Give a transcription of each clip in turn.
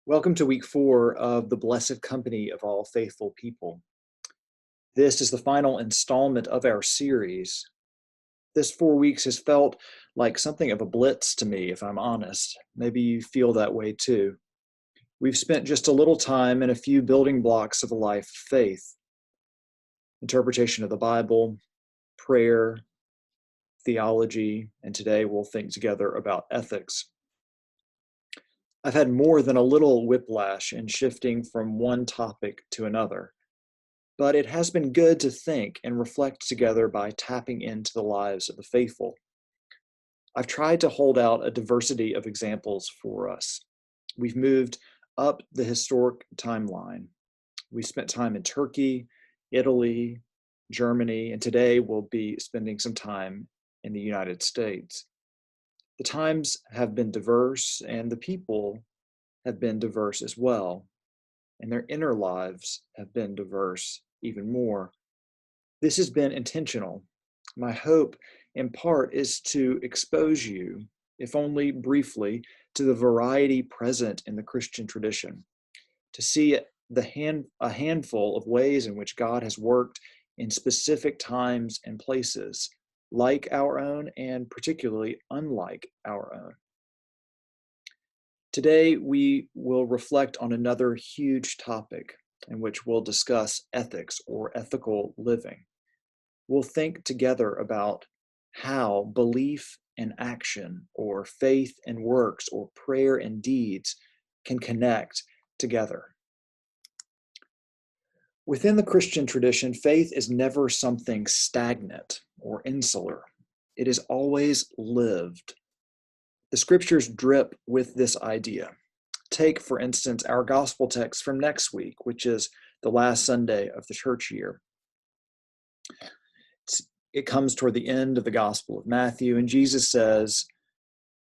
Welcome to week 4 of the Blessed Company of All Faithful People. This is the final installment of our series. This 4 weeks has felt like something of a blitz to me, if I'm honest. Maybe you feel that way too. We've spent just a little time in a few building blocks of a life of faith: interpretation of the Bible, prayer, theology, and today we'll think together about ethics. I've had more than a little whiplash in shifting from one topic to another, but it has been good to think and reflect together by tapping into the lives of the faithful. I've tried to hold out a diversity of examples for us. We've moved up the historic timeline. We spent time in Turkey, Italy, Germany, and today we'll be spending some time in the United States. The times have been diverse, and the people have been diverse as well, and their inner lives have been diverse even more. This has been intentional. My hope, in part, is to expose you, if only briefly, to the variety present in the Christian tradition, to see a handful of ways in which God has worked in specific times and places, like our own and particularly unlike our own. Today, we will reflect on another huge topic in which we'll discuss ethics or ethical living. We'll think together about how belief and action, or faith and works, or prayer and deeds can connect together. Within the Christian tradition, faith is never something stagnant or insular. It is always lived. The scriptures drip with this idea. Take, for instance, our gospel text from next week, which is the last Sunday of the church year. It comes toward the end of the Gospel of Matthew, and Jesus says,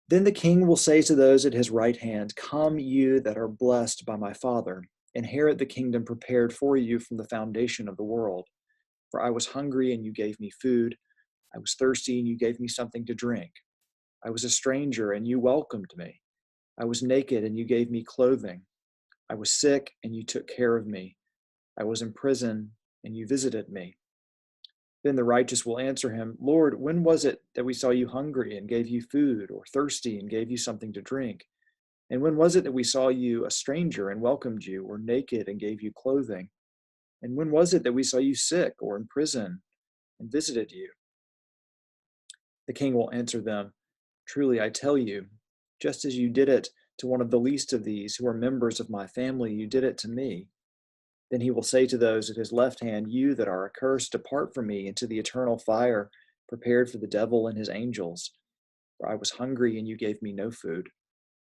"Then the king will say to those at his right hand, 'Come, you that are blessed by my Father, inherit the kingdom prepared for you from the foundation of the world. For I was hungry, and you gave me food. I was thirsty, and you gave me something to drink. I was a stranger, and you welcomed me. I was naked, and you gave me clothing. I was sick, and you took care of me. I was in prison, and you visited me.' Then the righteous will answer him, 'Lord, when was it that we saw you hungry and gave you food, or thirsty and gave you something to drink? And when was it that we saw you a stranger and welcomed you, or naked and gave you clothing? And when was it that we saw you sick or in prison and visited you?' The king will answer them, 'Truly I tell you, just as you did it to one of the least of these who are members of my family, you did it to me.' Then he will say to those at his left hand, 'You that are accursed, depart from me into the eternal fire prepared for the devil and his angels. For I was hungry, and you gave me no food.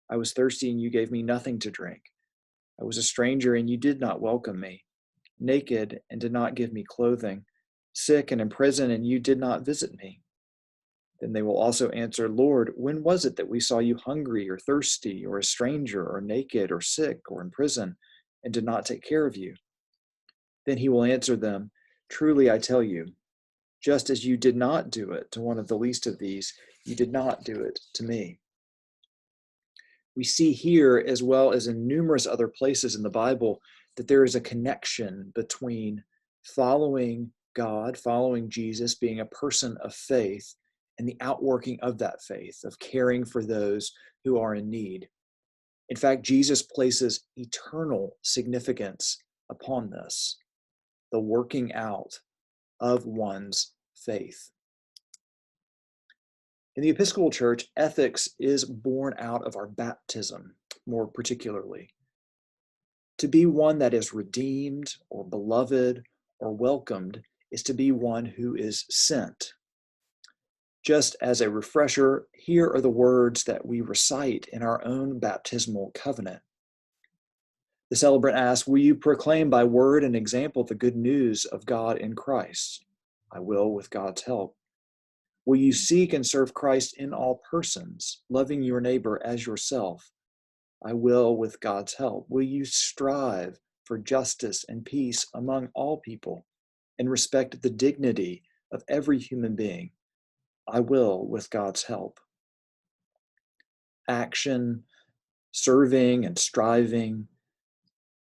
I was thirsty, and you gave me nothing to drink. I was a stranger, and you did not welcome me. Naked, and did not give me clothing. Sick and in prison, and you did not visit me.' Then they will also answer, 'Lord, when was it that we saw you hungry or thirsty, or a stranger, or naked, or sick, or in prison, and did not take care of you?' Then he will answer them, 'Truly I tell you, just as you did not do it to one of the least of these, you did not do it to me.'" We see here, as well as in numerous other places in the Bible, that there is a connection between following God, following Jesus, being a person of faith, and the outworking of that faith, of caring for those who are in need. In fact, Jesus places eternal significance upon this, the working out of one's faith. In the Episcopal Church, ethics is born out of our baptism, more particularly. To be one that is redeemed or beloved or welcomed is to be one who is sent. Just as a refresher, here are the words that we recite in our own baptismal covenant. The celebrant asks, "Will you proclaim by word and example the good news of God in Christ?" "I will, with God's help." "Will you seek and serve Christ in all persons, loving your neighbor as yourself?" "I will, with God's help." "Will you strive for justice and peace among all people and respect the dignity of every human being?" "I will, with God's help." Action, serving and striving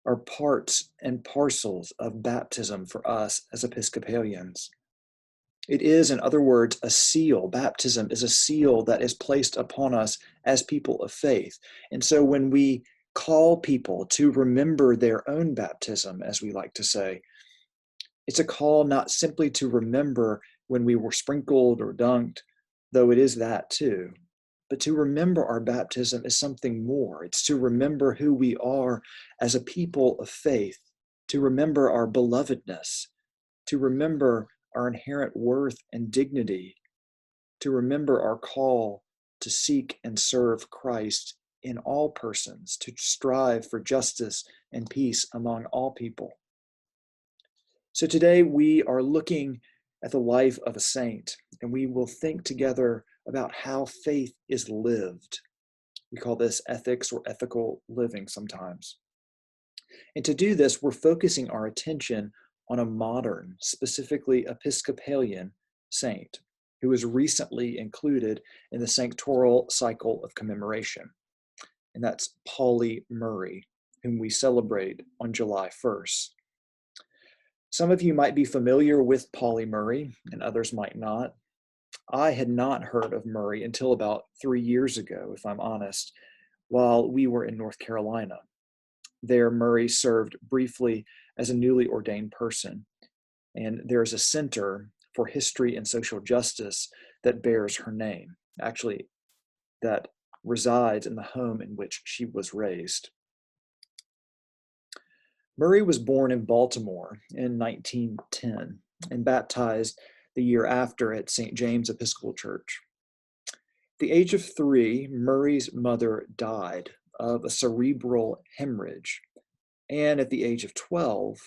are parts and parcels of baptism for us as Episcopalians. It is, in other words, a seal. Baptism is a seal that is placed upon us as people of faith. And so when we call people to remember their own baptism, as we like to say, it's a call not simply to remember when we were sprinkled or dunked, though it is that too, but to remember our baptism is something more. It's to remember who we are as a people of faith, to remember our belovedness, to remember our inherent worth and dignity, to remember our call to seek and serve Christ in all persons, to strive for justice and peace among all people. So today we are looking at the life of a saint, and we will think together about how faith is lived. We call this ethics or ethical living sometimes. And to do this, we're focusing our attention on a modern, specifically Episcopalian saint who was recently included in the sanctoral cycle of commemoration. And that's Pauli Murray, whom we celebrate on July 1st. Some of you might be familiar with Pauli Murray, and others might not. I had not heard of Murray until about 3 years ago, if I'm honest, while we were in North Carolina. There, Murray served briefly as a newly ordained person, and there's a center for history and social justice that bears her name, actually, that resides in the home in which she was raised. Murray was born in Baltimore in 1910 and baptized the year after at St. James Episcopal Church. At the age of 3, Murray's mother died of a cerebral hemorrhage, and at the age of 12,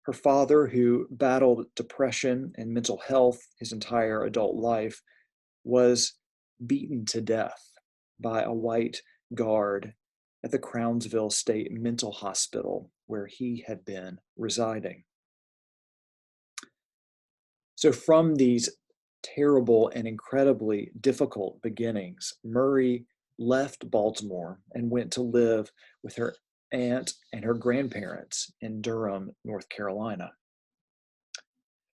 her father, who battled depression and mental health his entire adult life, was beaten to death by a white guard at the Crownsville State Mental Hospital, where he had been residing. So from these terrible and incredibly difficult beginnings, Murray left Baltimore and went to live with her aunt and her grandparents in Durham, North Carolina.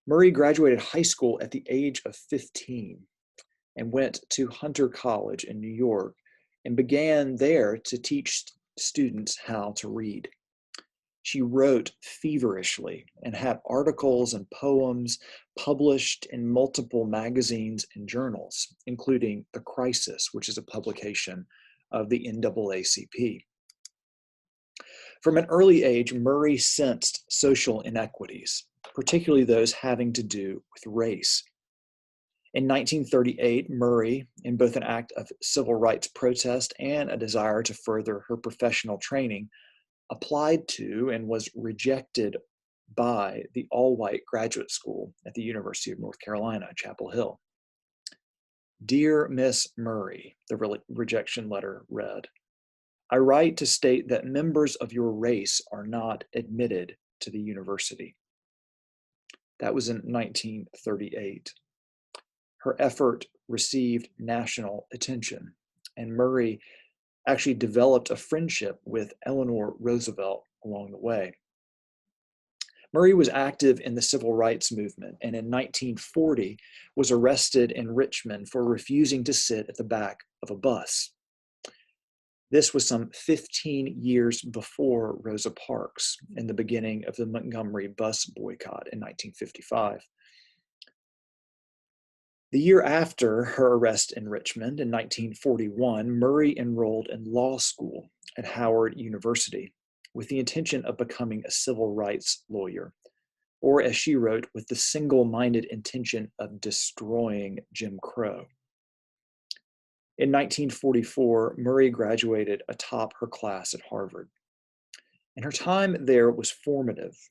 Murray graduated high school at the age of 15 and went to Hunter College in New York and began there to teach students how to read. She wrote feverishly and had articles and poems published in multiple magazines and journals, including The Crisis, which is a publication of the NAACP. From an early age, Murray sensed social inequities, particularly those having to do with race. In 1938, Murray, in both an act of civil rights protest and a desire to further her professional training, applied to and was rejected by the all-white graduate school at the University of North Carolina, Chapel Hill. "Dear Miss Murray," the rejection letter read, "I write to state that members of your race are not admitted to the university." That was in 1938. Her effort received national attention, and Murray actually developed a friendship with Eleanor Roosevelt along the way. Murray was active in the civil rights movement, and in 1940 was arrested in Richmond for refusing to sit at the back of a bus. This was some 15 years before Rosa Parks and the beginning of the Montgomery bus boycott in 1955. The year after her arrest in Richmond in 1941, Murray enrolled in law school at Howard University with the intention of becoming a civil rights lawyer, or as she wrote, with the single-minded intention of destroying Jim Crow. In 1944, Murray graduated atop her class at Harvard, and her time there was formative.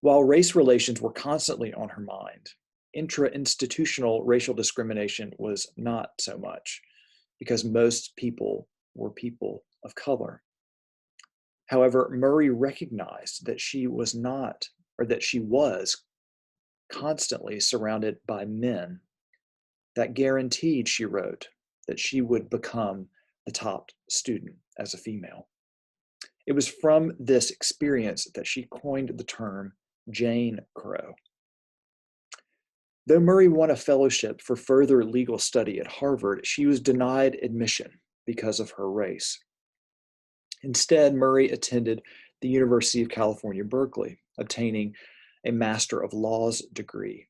While race relations were constantly on her mind, intra-institutional racial discrimination was not so much, because most people were people of color. However, Murray recognized that she was constantly surrounded by men that guaranteed, she wrote, that she would become the top student as a female. It was from this experience that she coined the term Jane Crow. Though Murray won a fellowship for further legal study at Harvard, she was denied admission because of her race. Instead, Murray attended the University of California, Berkeley, obtaining a Master of Laws degree,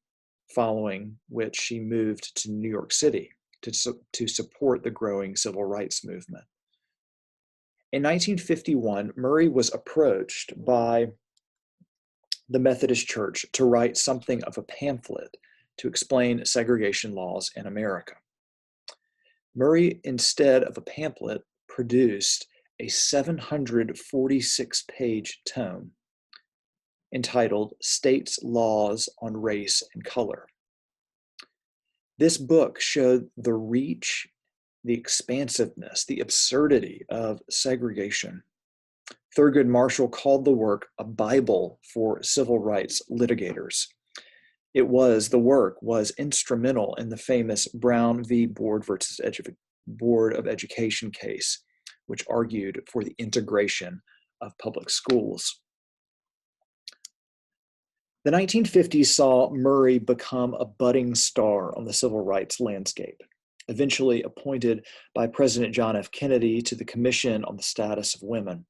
following which she moved to New York City to support the growing civil rights movement. In 1951, Murray was approached by the Methodist Church to write something of a pamphlet to explain segregation laws in America. Murray, instead of a pamphlet, produced a 746-page tome entitled States' Laws on Race and Color. This book showed the reach, the expansiveness, the absurdity of segregation. Thurgood Marshall called the work a Bible for civil rights litigators. The work was instrumental in the famous Brown v. Board of Education case, which argued for the integration of public schools. The 1950s saw Murray become a budding star on the civil rights landscape, eventually appointed by President John F. Kennedy to the Commission on the Status of Women.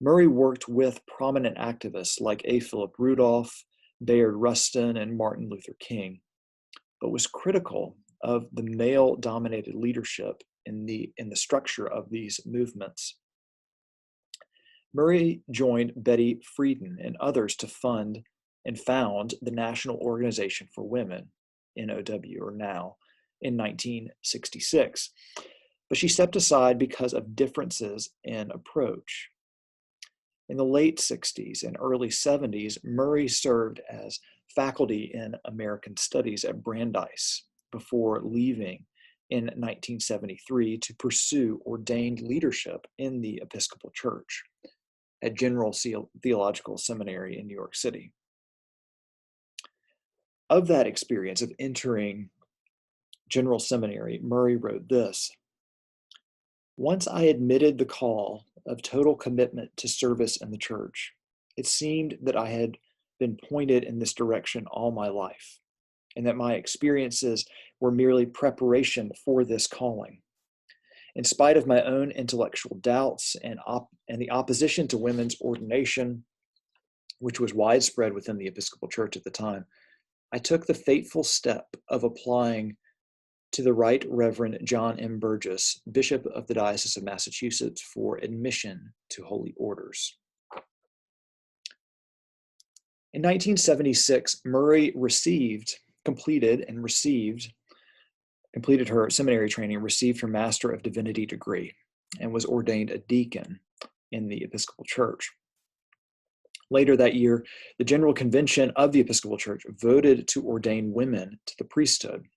Murray worked with prominent activists like A. Philip Rudolph, Bayard Rustin, and Martin Luther King, but was critical of the male-dominated leadership in the structure of these movements. Murray joined Betty Friedan and others to fund and found the National Organization for Women, NOW, or NOW, in 1966, but she stepped aside because of differences in approach. In the late 60s and early 70s, Murray served as faculty in American Studies at Brandeis before leaving in 1973 to pursue ordained leadership in the Episcopal Church at General Theological Seminary in New York City. Of that experience of entering General Seminary, Murray wrote this: "Once I admitted the call of total commitment to service in the church, it seemed that I had been pointed in this direction all my life, and that my experiences were merely preparation for this calling. In spite of my own intellectual doubts and the opposition to women's ordination, which was widespread within the Episcopal Church at the time, I took the fateful step of applying to the Right Reverend John M. Burgess, Bishop of the Diocese of Massachusetts, for admission to holy orders." In 1976, Murray completed her seminary training, received her Master of Divinity degree, and was ordained a deacon in the Episcopal Church. Later that year, the General Convention of the Episcopal Church voted to ordain women to the priesthood,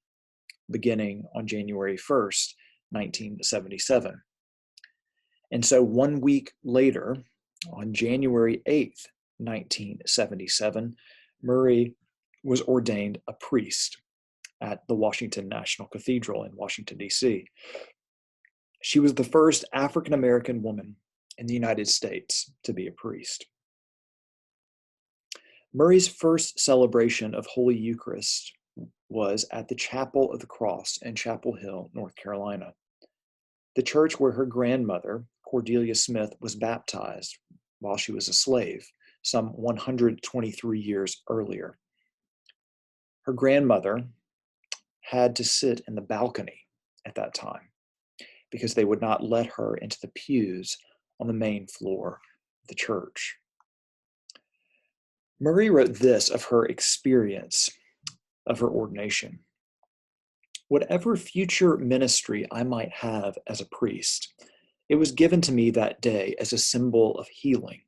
beginning on January 1st, 1977. And so 1 week later, on January 8th, 1977, Murray was ordained a priest at the Washington National Cathedral in Washington, D.C. She was the first African-American woman in the United States to be a priest. Murray's first celebration of Holy Eucharist was at the Chapel of the Cross in Chapel Hill, North Carolina, the church where her grandmother, Cordelia Smith, was baptized while she was a slave, some 123 years earlier. Her grandmother had to sit in the balcony at that time because they would not let her into the pews on the main floor of the church. Murray wrote this of her experience of her ordination: "Whatever future ministry I might have as a priest, it was given to me that day as a symbol of healing.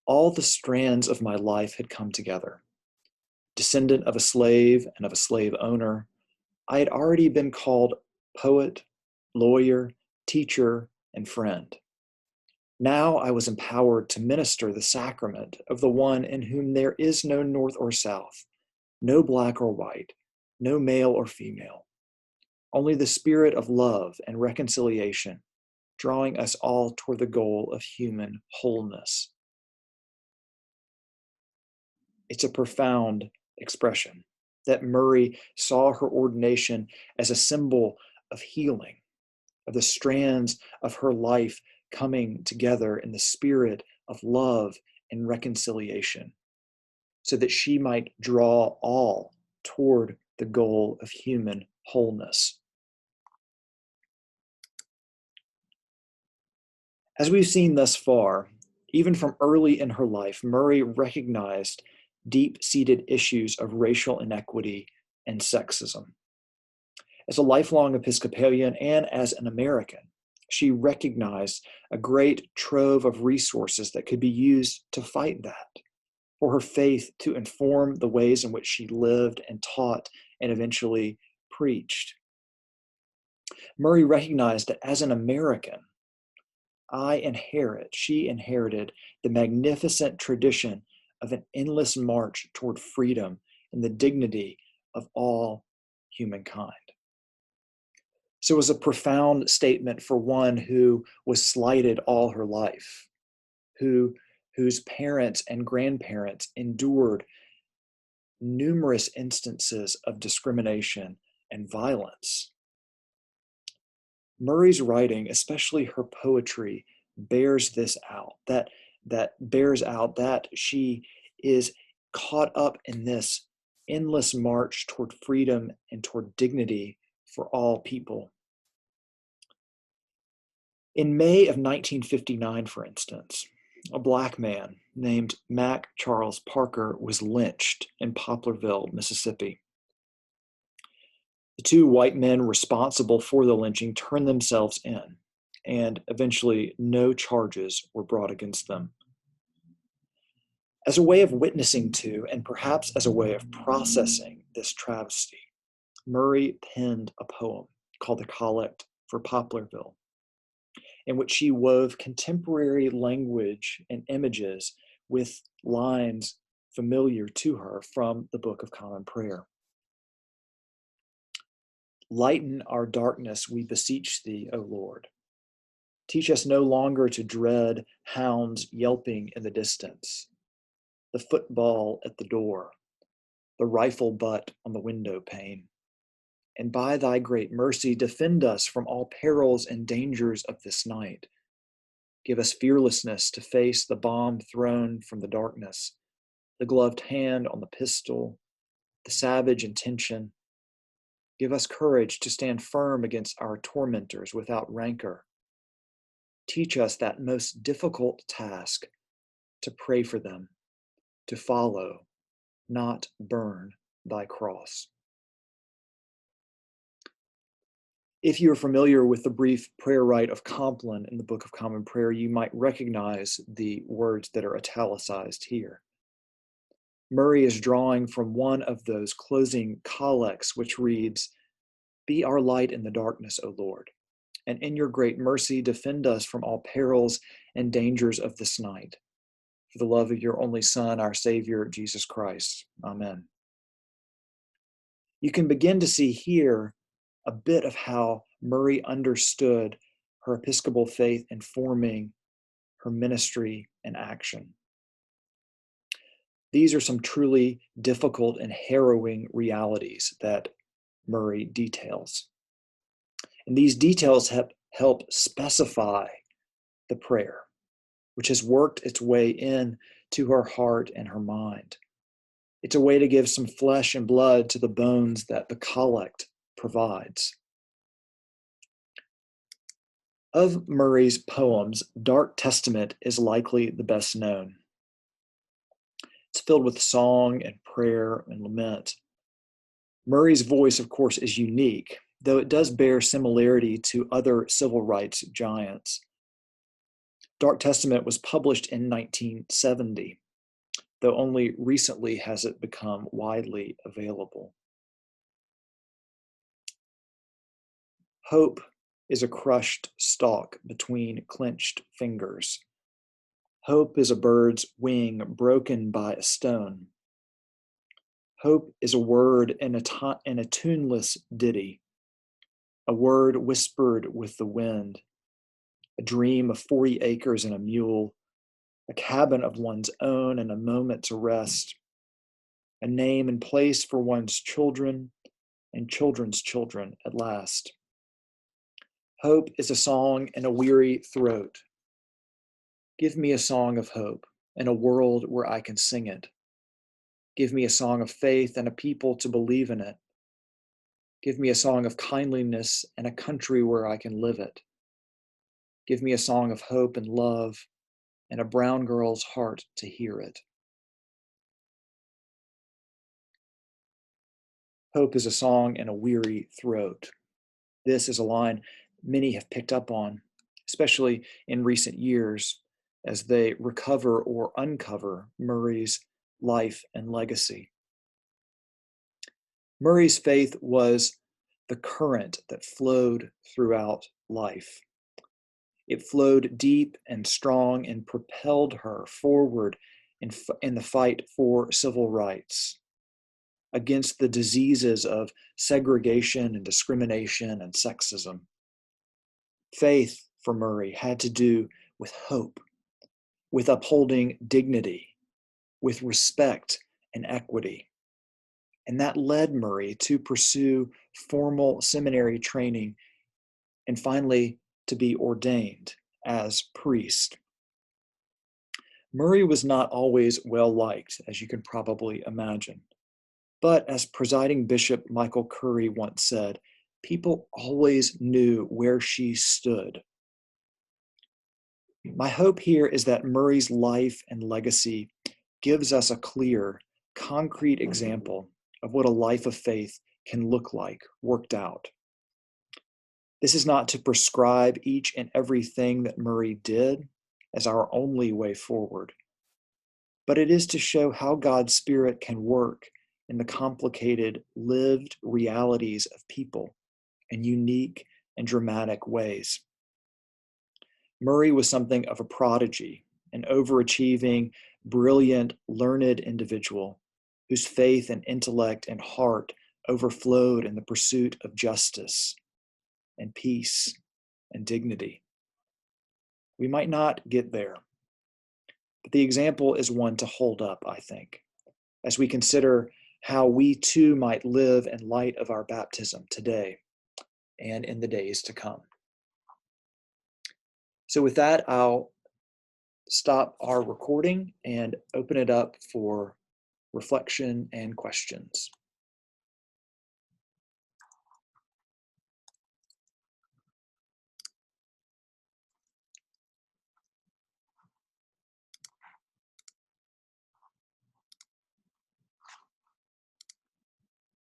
All the strands of my life had come together. Descendant of a slave and of a slave owner, I had already been called poet, lawyer, teacher, and friend. Now I was empowered to minister the sacrament of the one in whom there is no north or south, no black or white, no male or female. Only the spirit of love and reconciliation, drawing us all toward the goal of human wholeness. It's a profound expression that Murray saw her ordination as a symbol of healing, of the strands of her life coming together in the spirit of love and reconciliation, so that she might draw all toward the goal of human wholeness. As we've seen thus far, even from early in her life, Murray recognized deep-seated issues of racial inequity and sexism. As a lifelong Episcopalian and as an American, she recognized a great trove of resources that could be used to fight that, for her faith to inform the ways in which she lived and taught and eventually preached. Murray recognized that as an American, she inherited the magnificent tradition of an endless march toward freedom and the dignity of all humankind. So it was a profound statement for one who was slighted all her life, whose parents and grandparents endured numerous instances of discrimination and violence. Murray's writing, especially her poetry, bears this out, that bears out that she is caught up in this endless march toward freedom and toward dignity for all people. In May of 1959, for instance, a Black man named Mac Charles Parker was lynched in Poplarville, Mississippi. The two white men responsible for the lynching turned themselves in, and eventually no charges were brought against them. As a way of witnessing to, and perhaps as a way of processing this travesty, Murray penned a poem called The Collect for Poplarville, in which she wove contemporary language and images with lines familiar to her from the Book of Common Prayer. Lighten our darkness, we beseech thee, O Lord. Teach us no longer to dread hounds yelping in the distance, the football at the door, the rifle butt on the window pane. And by thy great mercy, defend us from all perils and dangers of this night. Give us fearlessness to face the bomb thrown from the darkness, the gloved hand on the pistol, the savage intention. Give us courage to stand firm against our tormentors without rancor. Teach us that most difficult task, to pray for them, to follow, not burn thy cross. If you're familiar with the brief prayer rite of Compline in the Book of Common Prayer, you might recognize the words that are italicized here. Murray is drawing from one of those closing collects, which reads, "Be our light in the darkness, O Lord, and in your great mercy defend us from all perils and dangers of this night. For the love of your only Son, our Savior, Jesus Christ. Amen." You can begin to see here a bit of how Murray understood her Episcopal faith informing her ministry and action. These are some truly difficult and harrowing realities that Murray details. And these details help specify the prayer, which has worked its way in to her heart and her mind. It's a way to give some flesh and blood to the bones that the collect provides. Of Murray's poems, Dark Testament is likely the best known. It's filled with song and prayer and lament. Murray's voice, of course, is unique, though it does bear similarity to other civil rights giants. Dark Testament was published in 1970, though only recently has it become widely available. Hope is a crushed stalk between clenched fingers. Hope is a bird's wing broken by a stone. Hope is a word in a tuneless ditty. a word whispered with the wind, a dream of 40 acres and a mule, a cabin of one's own and a moment to rest, a name and place for one's children and children's children at last. Hope is a song in a weary throat. Give me a song of hope in a world where I can sing it. Give me a song of faith and a people to believe in it. Give me a song of kindliness and a country where I can live it. Give me a song of hope and love and a brown girl's heart to hear it. Hope is a song in a weary throat. This is a line many have picked up on, especially in recent years as they recover or uncover Murray's life and legacy. Murray's faith was the current that flowed throughout life. It flowed deep and strong and propelled her forward in the fight for civil rights, against the diseases of segregation and discrimination and sexism. Faith for Murray had to do with hope, with upholding dignity, with respect and equity. And that led Murray to pursue formal seminary training and finally to be ordained as priest. Murray was not always well liked, as you can probably imagine. But as presiding Bishop Michael Curry once said, people always knew where she stood. My hope here is that Murray's life and legacy gives us a clear, concrete example of what a life of faith can look like, worked out. This is not to prescribe each and everything that Murray did as our only way forward, but it is to show how God's Spirit can work in the complicated, lived realities of people in unique and dramatic ways. Murray was something of a prodigy, an overachieving, brilliant, learned individual whose faith and intellect and heart overflowed in the pursuit of justice and peace and dignity. We might not get there, but the example is one to hold up, I think, as we consider how we too might live in light of our baptism today and in the days to come. So with that, I'll stop our recording and open it up for reflection and questions.